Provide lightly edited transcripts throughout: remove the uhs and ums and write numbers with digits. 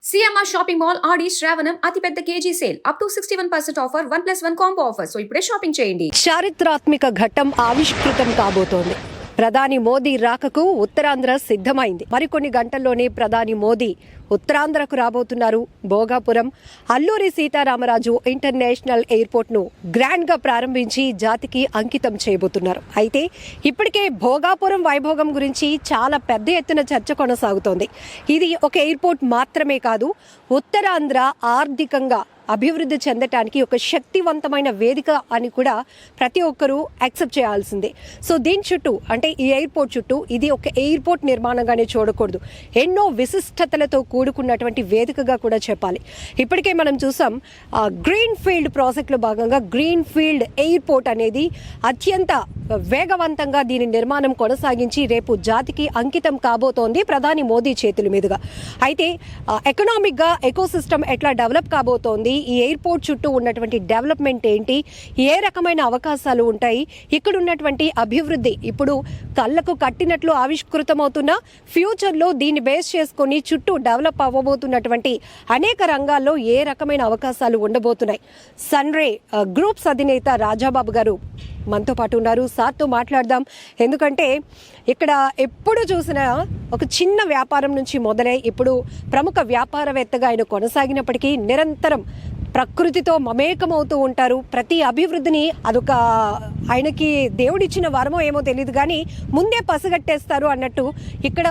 CMR shopping mall ఆడి శ్రావణం అతిపెద్ద KG sale up to 61% offer 1+1 combo offer. So ఇప్పుడే shopping చేయండి. చారిత్రాత్మక ఘట్టం ఆవిష్కృతం కాబోతోంది. ప్రధాని మోదీ రాకకు ఉత్తరాంధ్ర సిద్ధమైంది. మరికొన్ని గంటల్లోనే ప్రధాని మోదీ ఉత్తరాంధ్రకు రాబోతున్నారు. భోగాపురం అల్లూరి సీతారామరాజు ఇంటర్నేషనల్ ఎయిర్పోర్ట్ ను గ్రాండ్ గా ప్రారంభించి జాతికి అంకితం చేయబోతున్నారు. అయితే ఇప్పటికే భోగాపురం వైభోగం గురించి చాలా పెద్ద ఎత్తున చర్చ కొనసాగుతోంది. ఇది ఒక ఎయిర్పోర్ట్ మాత్రమే కాదు, ఉత్తరాంధ్ర ఆర్థికంగా అభివృద్ధి చెందటానికి ఒక శక్తివంతమైన వేదిక అని కూడా ప్రతి ఒక్కరూ యాక్సెప్ట్ చేయాల్సిందే. సో దీని చుట్టూ, అంటే ఈ ఎయిర్పోర్ట్ చుట్టూ ఇది ఒక ఎయిర్పోర్ట్ నిర్మాణంగానే చూడకూడదు, ఎన్నో విశిష్టతలతో కూడుకున్నటువంటి వేదికగా కూడా చెప్పాలి. ఇప్పటికే మనం చూసాం, గ్రీన్ ఫీల్డ్ ప్రాజెక్టులో భాగంగా గ్రీన్ ఫీల్డ్ ఎయిర్పోర్ట్ అనేది అత్యంత వేగవంతంగా దీని నిర్మాణం కొనసాగించి రేపు జాతికి అంకితం కాబోతోంది ప్రధాని మోదీ చేతుల మీదుగా. అయితే ఎకనామిక్గా ఎకోసిస్టమ్ ఎట్లా డెవలప్ కాబోతోంది, ఈ ఎయిర్పోర్ట్ చుట్టూ ఉన్నటువంటి డెవలప్మెంట్ ఏంటి, ఏ రకమైన అవకాశాలు ఉంటాయి, ఇక్కడ ఉన్నటువంటి అభివృద్ధి ఇప్పుడు కళ్ళకు కట్టినట్లు ఆవిష్కృతమవుతున్న ఫ్యూచర్లో దీన్ని బేస్ చేసుకొని చుట్టూ డెవలప్ అవ్వబోతున్నటువంటి అనేక రంగాల్లో ఏ రకమైన అవకాశాలు ఉండబోతున్నాయి. సన్రే గ్రూప్స్ అధినేత రాజాబాబు గారు మనతో పాటు ఉన్నారు. సార్తో మాట్లాడదాం. ఎందుకంటే ఇక్కడ ఎప్పుడు చూసినా ఒక చిన్న వ్యాపారం నుంచి మొదలై ఇప్పుడు ప్రముఖ వ్యాపారవేత్తగా ఆయన కొనసాగినప్పటికీ నిరంతరం ప్రకృతితో మమేకమవుతూ ఉంటారు. ప్రతి అభివృద్ధిని అదొక ఆయనకి దేవుడిచ్చిన వరమో ఏమో తెలియదు కానీ ముందే పసిగట్టేస్తారు అన్నట్టు ఇక్కడ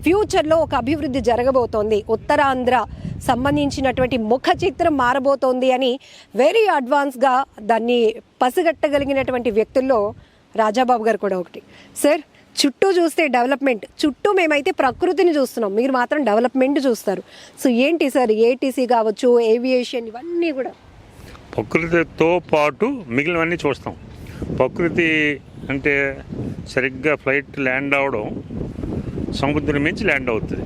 ఫ్యూచర్లో ఒక అభివృద్ధి జరగబోతోంది, ఉత్తరాంధ్ర సంబంధించినటువంటి ముఖ చిత్రం మారబోతోంది అని వెరీ అడ్వాన్స్గా దాన్ని పసిగట్టగలిగినటువంటి వ్యక్తుల్లో రాజాబాబు గారు కూడా ఒకటి. సార్, చుట్టూ చూస్తే డెవలప్మెంట్, చుట్టూ మేమైతే ప్రకృతిని చూస్తున్నాం, మీరు మాత్రం డెవలప్మెంట్ చూస్తారు. సో ఏంటి సార్, ఏటీసీ కావచ్చు, ఏవియేషన్, ఇవన్నీ కూడా ప్రకృతితో పాటు మిగిలినవన్నీ చూస్తాం. ప్రకృతి అంటే సరిగ్గా ఫ్లైట్ ల్యాండ్ అవడం, సముద్రం మించి ల్యాండ్ అవుతుంది.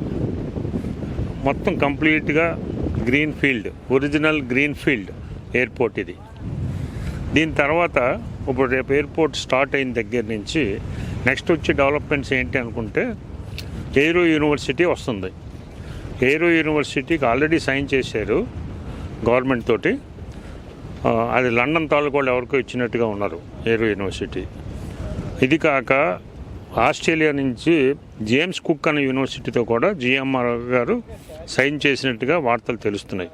మొత్తం కంప్లీట్గా green field, original green field airport ఇది. దీని తర్వాత ఇప్పుడు రేపు ఎయిర్పోర్ట్ స్టార్ట్ అయిన దగ్గర నుంచి నెక్స్ట్ వచ్చే డెవలప్మెంట్స్ ఏంటి అనుకుంటే ఎయిరో యూనివర్సిటీ వస్తుంది. ఎయిరో యూనివర్సిటీకి ఆల్రెడీ సైన్ చేశారు గవర్నమెంట్ తోటి. అది లండన్ తాలూకాళ్ళు ఎవరికో ఇచ్చినట్టుగా ఉన్నారు ఎయిరో యూనివర్సిటీ. ఇది కాక ఆస్ట్రేలియా నుంచి జేమ్స్ కుక్ అనే యూనివర్సిటీతో కూడా జిఎంఆర్ గారు సైన్ చేసినట్టుగా వార్తలు తెలుస్తున్నాయి.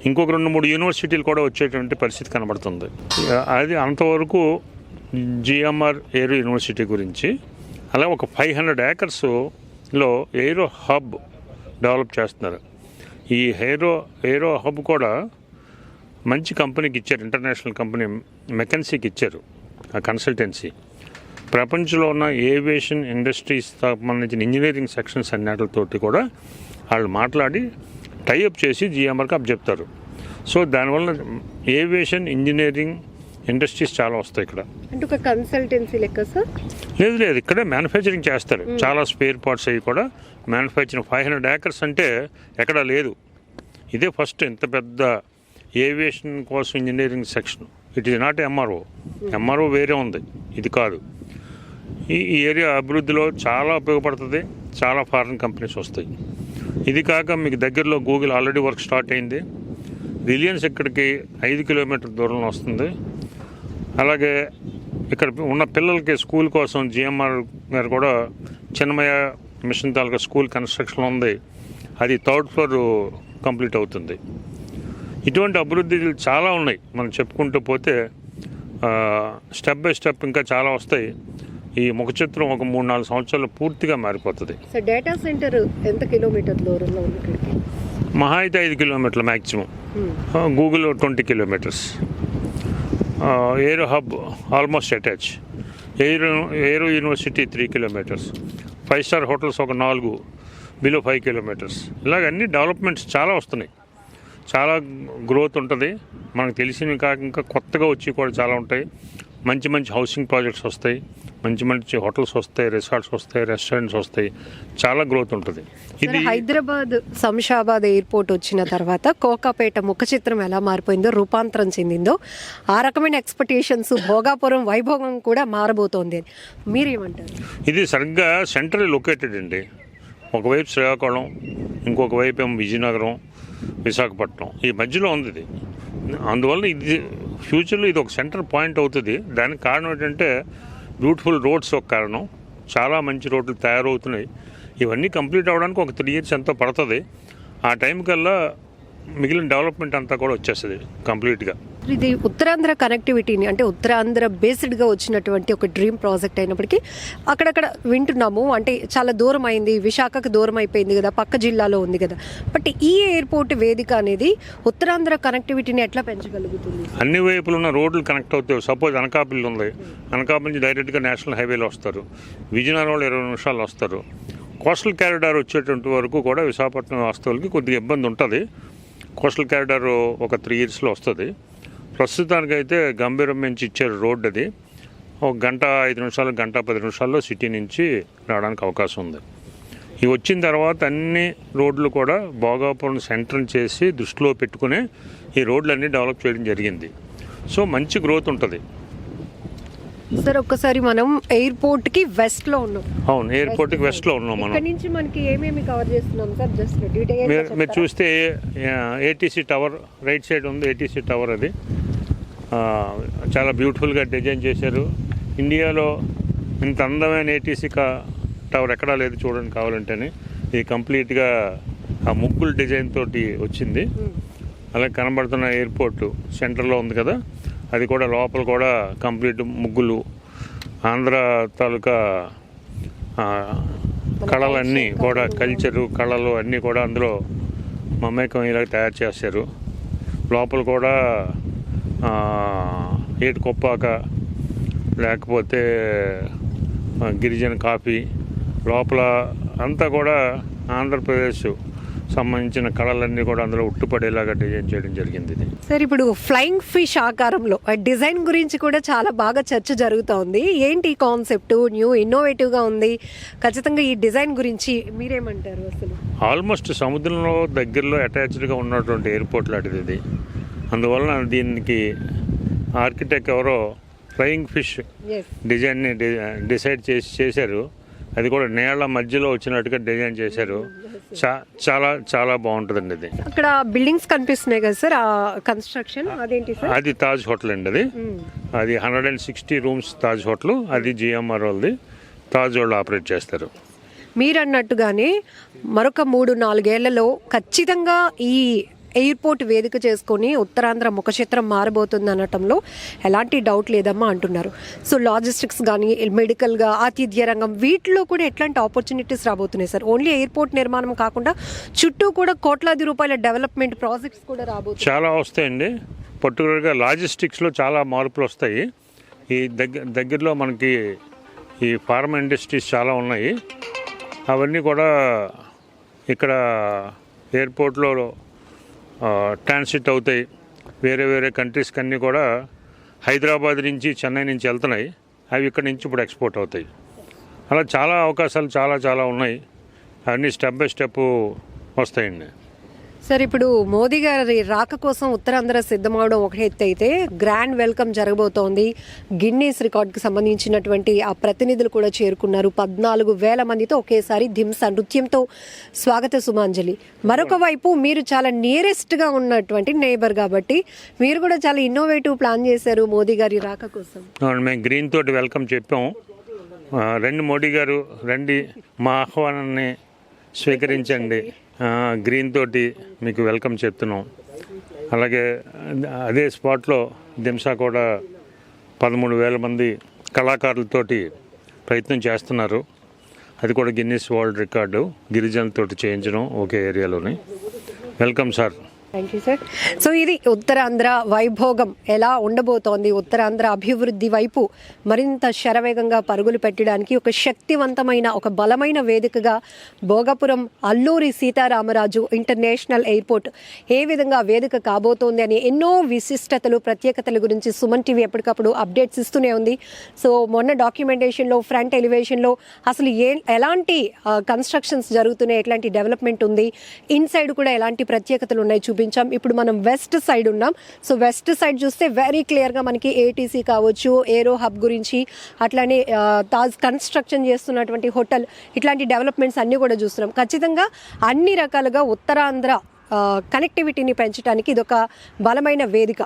ఇంకొక 2-3 యూనివర్సిటీలు కూడా వచ్చేటువంటి పరిస్థితి కనబడుతుంది. అది అంతవరకు జిఎంఆర్ ఎయిరో యూనివర్సిటీ గురించి. అలా ఒక 500 ఏకర్స్లో ఎయిరో హబ్ డెవలప్ చేస్తున్నారు. ఈ ఎయిరో హబ్ కూడా మంచి కంపెనీకి ఇచ్చారు, ఇంటర్నేషనల్ కంపెనీ మెకెన్సీకి ఇచ్చారు ఆ కన్సల్టెన్సీ. ప్రపంచంలో ఉన్న ఏవియేషన్ ఇండస్ట్రీస్ సంబంధించిన ఇంజనీరింగ్ సెక్షన్స్ అన్నిటితోటి కూడా వాళ్ళు మాట్లాడి టైఅప్ చేసి జిఎంఆర్కి అప్ చెప్తారు. సో దానివల్ల ఏవియేషన్ ఇంజనీరింగ్ ఇండస్ట్రీస్ చాలా వస్తాయి ఇక్కడ. అంటే ఒక కన్సల్టెన్సీ లెక్క సార్? లేదు, ఇక్కడే మ్యానుఫ్యాక్చరింగ్ చేస్తారు. చాలా స్పేర్ పార్ట్స్ అవి కూడా మ్యానుఫ్యాక్చరింగ్. 500 ఏకర్స్ అంటే ఎక్కడా లేదు. ఇదే ఫస్ట్ ఇంత పెద్ద ఏవియేషన్ కోసం engineering section. It is not MRO వేరే ఉంది, ఇది కాదు. ఈ ఏరియా అభివృద్ధిలో చాలా ఉపయోగపడుతుంది. చాలా ఫారిన్ కంపెనీస్ వస్తాయి. ఇది కాక మీకు దగ్గరలో గూగుల్ ఆల్రెడీ వర్క్ స్టార్ట్ అయింది. రిలయన్స్ ఇక్కడికి 5 కిలోమీటర్ దూరంలో వస్తుంది. అలాగే ఇక్కడ ఉన్న పిల్లలకి స్కూల్ కోసం జిఎంఆర్ గారు కూడా చిన్నమయ్య మిషన్ తాలూకా స్కూల్ కన్స్ట్రక్షన్ ఉంది. అది 3rd ఫ్లోర్ కంప్లీట్ అవుతుంది. ఇటువంటి అభివృద్ధులు చాలా ఉన్నాయి. మనం చెప్పుకుంటూ పోతే స్టెప్ బై స్టెప్ ఇంకా చాలా వస్తాయి. ఈ ముఖ చిత్రం ఒక 3-4 సంవత్సరాలు పూర్తిగా మారిపోతుంది. డేటా సెంటర్ ఎంత కిలోమీటర్ దూరంలో ఉంది ఇక్కడికి? మహా అయితే 5 కిలోమీటర్లు maximum. Google 20 kilometres. Aero hub almost attach. Aero university 3 kilometres. 5 star hotels ఒక 4, బిలో 5 కిలోమీటర్స్. ఇలాగ అన్ని డెవలప్మెంట్స్ చాలా వస్తున్నాయి. చాలా గ్రోత్ ఉంటుంది. మనకు తెలిసినవి కాక ఇంకా కొత్తగా వచ్చి కూడా చాలా ఉంటాయి. మంచి హౌసింగ్ ప్రాజెక్ట్స్ వస్తాయి, మంచి హోటల్స్ వస్తాయి, రిసార్ట్స్ వస్తాయి, రెస్టారెంట్స్ వస్తాయి. చాలా గ్రోత్ ఉంటుంది. ఇది హైదరాబాద్ శంషాబాద్ ఎయిర్పోర్ట్ వచ్చిన తర్వాత కోకాపేట ముఖ చిత్రం ఎలా మారిపోయిందో, రూపాంతరం చెందిందో, ఆ రకమైన ఎక్స్పెక్టేషన్స్ భోగాపురం వైభోగం కూడా మారబోతోంది. మీరేమంటారు? ఇది సరిగ్గా సెంట్రల్ లొకేటెడ్ అండి. ఒకవైపు శ్రీకాకుళం, ఇంకొక వైపు ఏమో విజయనగరం, విశాఖపట్నం, ఈ మధ్యలో ఉంది ఇది. అందువల్ల ఇది ఫ్యూచర్లో ఇది ఒక సెంటర్ పాయింట్ అవుతుంది. దానికి కారణం ఏంటంటే బ్యూటిఫుల్ రోడ్స్ ఒక కారణం. చాలా మంచి రోడ్లు తయారవుతున్నాయి. ఇవన్నీ కంప్లీట్ అవ్వడానికి ఒక 3 years ఎంతో పడుతుంది. ఆ టైం కల్లా మిగిలిన డెవలప్మెంట్ అంతా కూడా వచ్చేస్తుంది కంప్లీట్గా. ఇది ఉత్తరాంధ్ర కనెక్టివిటీని అంటే ఉత్తరాంధ్ర బేస్డ్గా వచ్చినటువంటి ఒక డ్రీమ్ ప్రాజెక్ట్ అయినప్పటికీ అక్కడక్కడ వింటున్నాము అంటే చాలా దూరం అయింది, విశాఖకు దూరం అయిపోయింది కదా, పక్క జిల్లాలో ఉంది కదా. బట్ ఈ ఎయిర్పోర్ట్ వేదిక అనేది ఉత్తరాంధ్ర కనెక్టివిటీని ఎట్లా పెంచగలుగుతుంది? అన్ని వైపులు ఉన్న రోడ్లు కనెక్ట్ అవుతాయి. సపోజ్ అనకాపల్లి ఉంది, అనకాపల్లి నుంచి డైరెక్ట్గా నేషనల్ హైవేలో వస్తారు. విజయనగరం వాళ్ళు 20 నిమిషాలు వస్తారు. కోస్టల్ కారిడార్ వచ్చేటువంటి వరకు కూడా విశాఖపట్నం వాస్తవులకి కొద్దిగా ఇబ్బంది ఉంటుంది. కోస్టల్ కారిడార్ ఒక 3 yearsలో వస్తుంది. ప్రస్తుతానికైతే గంభీరం నుంచి ఇచ్చారు రోడ్. అది 1 గంట 5 నిమిషాలు, 1 గంట 10 నిమిషాల్లో సిటీ నుంచి రావడానికి అవకాశం ఉంది. ఇవి వచ్చిన తర్వాత అన్ని రోడ్లు కూడా భోగాపురం సెంటర్ చేసి దృష్టిలో పెట్టుకుని ఈ రోడ్లన్నీ డెవలప్ చేయడం జరిగింది. సో మంచి గ్రోత్ ఉంటుంది. సార్ ఒక్కసారి మనం ఎయిర్పోర్ట్ కి వెస్ట్ లో ఉన్నాం. అవును, ఎయిర్పోర్ట్ కి వెస్ట్ లో ఉన్నాం మనం. ఇక్కడ నుంచి మనకి ఏమేమి కవర్ చేస్తున్నాం సార్? జస్ట్ డీటెయిల్స్ మీరు చూస్తే ఏటీసీ టవర్ రైట్ సైడ్ ఉంది. ఏటీసీ టవర్ అది చాలా బ్యూటిఫుల్గా డిజైన్ చేశారు. ఇండియాలో ఇంత అందమైన ఏటీసీ టవర్ ఎక్కడా లేదు చూడండి కావాలంటేనే. ఇది కంప్లీట్గా ఆ ముగ్గులు డిజైన్ తోటి వచ్చింది. అలాగే కనబడుతున్న ఎయిర్పోర్టు సెంటర్లో ఉంది కదా, అది కూడా లోపల కూడా కంప్లీట్ ముగ్గులు, ఆంధ్ర తాలూకా కళలన్నీ కూడా, కల్చరు కళలు అన్నీ కూడా అందులో మమేకం ఇలా తయారు చేశారు. లోపల కూడా ఏటుకొప్పాక లేకపోతే గిరిజన కాఫీ లోపల అంతా కూడా ఆంధ్రప్రదేశ్ సంబంధించిన కళలన్నీ కూడా అందులో ఉట్టుపడేలాగా డిజైన్ చేయడం జరిగింది. ఇది సార్ ఇప్పుడు ఫ్లయింగ్ ఫిష్ ఆకారంలో డిజైన్ గురించి కూడా చాలా బాగా చర్చ జరుగుతోంది. ఏంటి ఈ కాన్సెప్ట్? న్యూ ఇన్నోవేటివ్గా ఉంది. ఖచ్చితంగా ఈ డిజైన్ గురించి మీరేమంటారు? అసలు ఆల్మోస్ట్ సముద్రంలో దగ్గరలో అటాచ్డ్గా ఉన్నటువంటి ఎయిర్పోర్ట్ లాంటిది ఇది. అందువలన దీనికి ఆర్కిటెక్ట్ ఎవరో ఫ్లయింగ్ ఫిష్ డిజైన్ని డిసైడ్ చేశారు. అది కూడా నేల మధ్యలో వచ్చినట్టుగా డిజైన్ చేశారు. చాలా చాలా బాగుంటుందండి ఇది. అక్కడ బిల్డింగ్స్ కనిపిస్తున్నాయి కదా సార్, ఆ కన్స్ట్రక్షన్ అదేంటి సార్? అది తాజ్ హోటల్ అండి. అది 160 rooms తాజ్ హోటల్. అది జిఎంఆర్ వాళ్ళది. తాజ్ వాళ్ళు ఆపరేట్ చేస్తారు. మీరు అన్నట్టుగానే మరొక 3-4 ఏళ్లలో ఖచ్చితంగా ఈ ఎయిర్పోర్ట్ వేదిక చేసుకొని ఉత్తరాంధ్ర ముఖచిత్రం మారబోతుంది అనటంలో ఎలాంటి డౌట్ లేదమ్మా అంటున్నారు. సో లాజిస్టిక్స్ కానీ, మెడికల్గా, ఆతిథ్య రంగం, వీటిలో కూడా ఎట్లాంటి ఆపర్చునిటీస్ రాబోతున్నాయి సార్? ఓన్లీ ఎయిర్పోర్ట్ నిర్మాణం కాకుండా చుట్టూ కూడా కోట్లాది రూపాయల డెవలప్మెంట్ ప్రాజెక్ట్స్ కూడా రాబోతున్నాయి. చాలా వస్తాయండి. పర్టికులర్గా లాజిస్టిక్స్లో చాలా మార్పులు వస్తాయి. ఈ దగ్గరలో మనకి ఈ ఫార్మా ఇండస్ట్రీస్ చాలా ఉన్నాయి. అవన్నీ కూడా ఇక్కడ ఎయిర్పోర్ట్లో ట్రాన్సిట్ అవుతాయి. వేరే వేరే కంట్రీస్కి అన్నీ కూడా హైదరాబాద్ నుంచి, చెన్నై నుంచి వెళ్తున్నాయి. అవి ఇక్కడ నుంచి ఇప్పుడు ఎక్స్పోర్ట్ అవుతాయి. అలా చాలా అవకాశాలు చాలా చాలా ఉన్నాయి. అవన్నీ స్టెప్ బై స్టెప్ వస్తాయండి. సార్ ఇప్పుడు మోదీ గారి రాక కోసం ఉత్తరాంధ్ర సిద్ధమవడం ఒక ఎత్తు అయితే, గ్రాండ్ వెల్కమ్ జరగబోతోంది. గిన్నీస్ రికార్డ్కి సంబంధించినటువంటి ఆ ప్రతినిధులు కూడా చేరుకున్నారు. 14,000 మందితో ఒకేసారి ధింస నృత్యంతో స్వాగత సుమాంజలి. మరొక వైపు మీరు చాలా నియరెస్ట్గా ఉన్నటువంటి నేబర్ కాబట్టి మీరు కూడా చాలా ఇన్నోవేటివ్ ప్లాన్ చేశారు మోదీ గారి రాక కోసం. మేము గ్రీన్ తోటి వెల్కమ్ చెప్పాము. రండి మోడీ గారు, రండి, మా ఆహ్వానాన్ని స్వీకరించండి, గ్రీన్ తోటి మీకు వెల్కమ్ చెప్తున్నాం. అలాగే అదే స్పాట్లో దింసా కూడా 13,000 మంది కళాకారులతోటి ప్రయత్నం చేస్తున్నారు. అది కూడా గిన్నిస్ వరల్డ్ రికార్డు గిరిజనులతోటి చేయించడం ఒకే ఏరియాలోని. Welcome sir. Thank you sir. So ఇది ఉత్తరాంధ్ర వైభోగం ఎలా ఉండబోతోంది, ఉత్తరాంధ్ర అభివృద్ధి వైపు మరింత శరవేగంగా పరుగులు పెట్టడానికి ఒక శక్తివంతమైన, ఒక బలమైన వేదికగా భోగాపురం అల్లూరి సీతారామరాజు ఇంటర్నేషనల్ ఎయిర్పోర్ట్ ఏ విధంగా వేదిక కాబోతోంది అని ఎన్నో విశిష్టతలు, ప్రత్యేకతల గురించి సుమన్ టీవీ ఎప్పటికప్పుడు అప్డేట్స్ ఇస్తూనే ఉంది. సో మొన్న డాక్యుమెంటేషన్లో, ఫ్రంట్ ఎలివేషన్లో అసలు ఎలాంటి కన్స్ట్రక్షన్స్ జరుగుతున్నాయి, ఎట్లాంటి డెవలప్మెంట్ ఉంది, ఇన్సైడ్ కూడా ఎలాంటి ప్రత్యేకతలు ఉన్నాయి చూపించాం. ఇప్పుడు మనం వెస్ట్ సైడ్ ఉన్నాం. సో వెస్ట్ సైడ్ చూస్తే వెరీ క్లియర్గా మనకి ఏటీసీ కావచ్చు, ఏరో హబ్ గురించి, అట్లానే తాజ్ కన్స్ట్రక్షన్ చేస్తున్నటువంటి హోటల్, ఇట్లాంటి డెవలప్మెంట్స్ అన్నీ కూడా చూస్తున్నాం. ఖచ్చితంగా అన్ని రకాలుగా ఉత్తరాంధ్ర కనెక్టివిటీని పెంచడానికి ఇదొక బలమైన వేదిక.